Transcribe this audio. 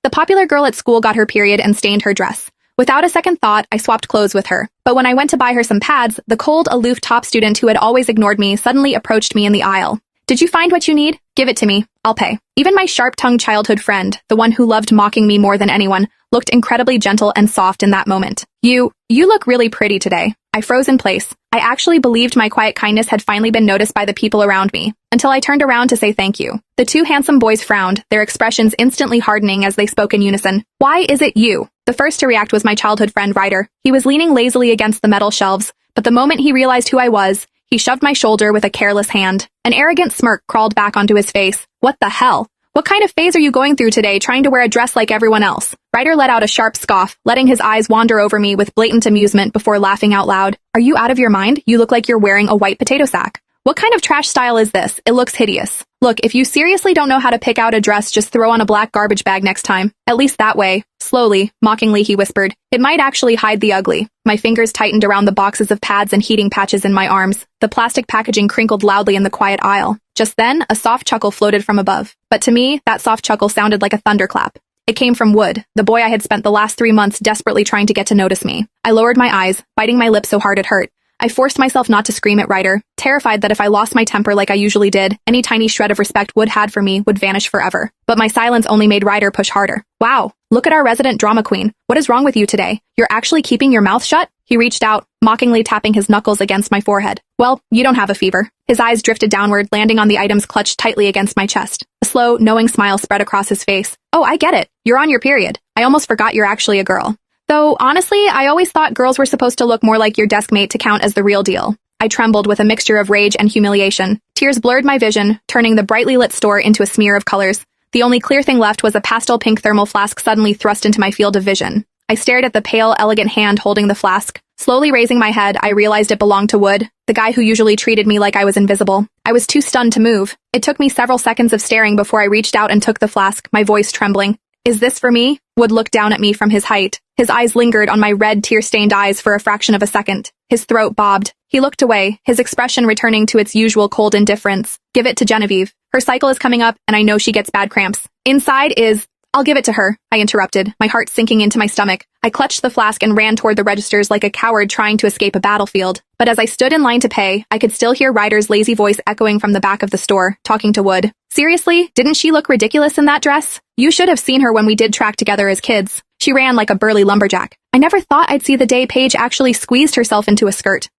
The popular girl at school got her period and stained her dress. Without a second thought, I swapped clothes with her. But when I went to buy her some pads, the cold, aloof top student who had always ignored me suddenly approached me in the aisle. "Did you find what you need? Give it to me. I'll pay." Even my sharp-tongued childhood friend, the one who loved mocking me more than anyone, looked incredibly gentle and soft in that moment. You look really pretty today." I froze in place. I actually believed my quiet kindness had finally been noticed by the people around me, until I turned around to say thank you. The two handsome boys frowned, their expressions instantly hardening as they spoke in unison. "Why is it you?" The first to react was my childhood friend Ryder. He was leaning lazily against the metal shelves, but the moment he realized who I was, he shoved my shoulder with a careless hand. An arrogant smirk crawled back onto his face. "What the hell? What kind of phase are you going through today, trying to wear a dress like everyone else?" Ryder let out a sharp scoff, letting his eyes wander over me with blatant amusement before laughing out loud. "Are you out of your mind? You look like you're wearing a white potato sack. What kind of trash style is this? It looks hideous. Look, if you seriously don't know how to pick out a dress, just throw on a black garbage bag next time. At least that way." Slowly, mockingly he whispered, "It might actually hide the ugly." My fingers tightened around the boxes of pads and heating patches in my arms. The plastic packaging crinkled loudly in the quiet aisle. Just then, a soft chuckle floated from above. But to me, that soft chuckle sounded like a thunderclap. It came from Wood, the boy I had spent the last 3 months desperately trying to get to notice me. I lowered my eyes, biting my lip so hard it hurt. I forced myself not to scream at Ryder, terrified that if I lost my temper like I usually did, any tiny shred of respect Wood had for me would vanish forever. But my silence only made Ryder push harder. "Wow, look at our resident drama queen. What is wrong with you today? You're actually keeping your mouth shut?" He reached out, mockingly tapping his knuckles against my forehead. "Well, you don't have a fever." His eyes drifted downward, landing on the items clutched tightly against my chest. A slow, knowing smile spread across his face. "Oh, I get it. You're on your period. I almost forgot you're actually a girl. Though, honestly, I always thought girls were supposed to look more like your desk mate to count as the real deal." I trembled with a mixture of rage and humiliation. Tears blurred my vision, turning the brightly lit store into a smear of colors. The only clear thing left was a pastel pink thermal flask suddenly thrust into my field of vision. I stared at the pale, elegant hand holding the flask. Slowly raising my head, I realized it belonged to Wood, the guy who usually treated me like I was invisible. I was too stunned to move. It took me several seconds of staring before I reached out and took the flask, my voice trembling. "Is this for me?" Wood looked down at me from his height. His eyes lingered on my red, tear-stained eyes for a fraction of a second. His throat bobbed. He looked away, his expression returning to its usual cold indifference. "Give it to Genevieve. Her cycle is coming up, and I know she gets bad cramps. Inside is—" "I'll give it to her," I interrupted, my heart sinking into my stomach. I clutched the flask and ran toward the registers like a coward trying to escape a battlefield. But as I stood in line to pay, I could still hear Ryder's lazy voice echoing from the back of the store, talking to Wood. "Seriously, didn't she look ridiculous in that dress? You should have seen her when we did track together as kids. She ran like a burly lumberjack. I never thought I'd see the day Paige actually squeezed herself into a skirt."